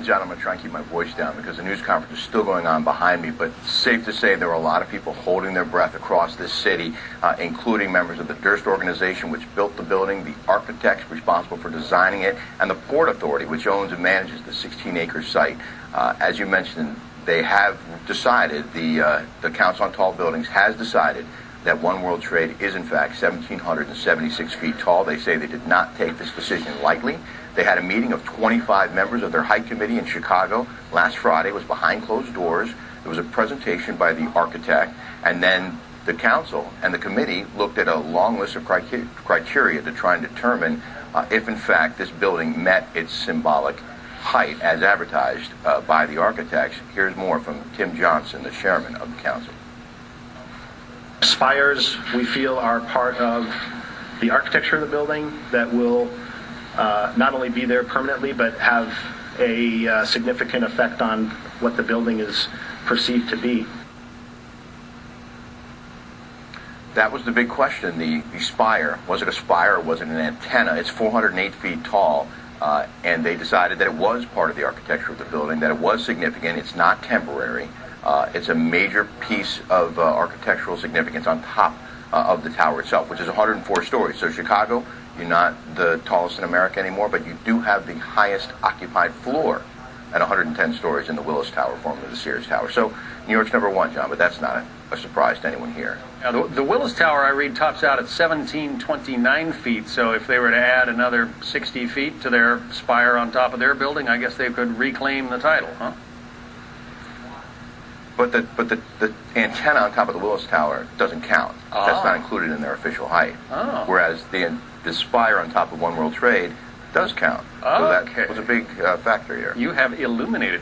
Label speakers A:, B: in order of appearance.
A: John, I'm going to try and keep my voice down because the news conference is still going on behind me, but safe to say there were a lot of people holding their breath across this city, including members of the Durst organization, which built the building, the architects responsible for designing it, and the Port Authority, which owns and manages the 16-acre site. As you mentioned, they have decided, the Council on Tall Buildings has decided that One World Trade is in fact 1,776 feet tall. They say they did not take this decision lightly. They had a meeting of 25 members of their height committee in Chicago last Friday. It was behind closed doors. There was a presentation by the architect, and then the council and the committee looked at a long list of criteria to try and determine if in fact this building met its symbolic height as advertised by the architects. Here's more from Tim Johnson, the chairman of the council.
B: Spires, we feel, are part of the architecture of the building that will not only be there permanently, but have a significant effect on what the building is perceived to be.
A: That was the big question, the spire. Was it a spire or was it an antenna? It's 408 feet tall, and they decided that it was part of the architecture of the building, that it was significant. It's not temporary. It's a major piece of architectural significance on top of the tower itself, which is 104 stories. So Chicago, you're not the tallest in America anymore, but you do have the highest occupied floor at 110 stories in the Willis Tower, formerly the Sears Tower. So New York's number one, John, but that's not a surprise to anyone here.
C: Now, the Willis Tower, I read, tops out at 1,729 feet, so if they were to add another 60 feet to their spire on top of their building, I guess they could reclaim the title, huh?
A: But the antenna on top of the Willis Tower doesn't count.
C: Oh.
A: That's not included in their official height.
C: Oh.
A: Whereas the spire on top of One World Trade does count. So
C: Okay.
A: that was a big factor here.
C: You have illuminated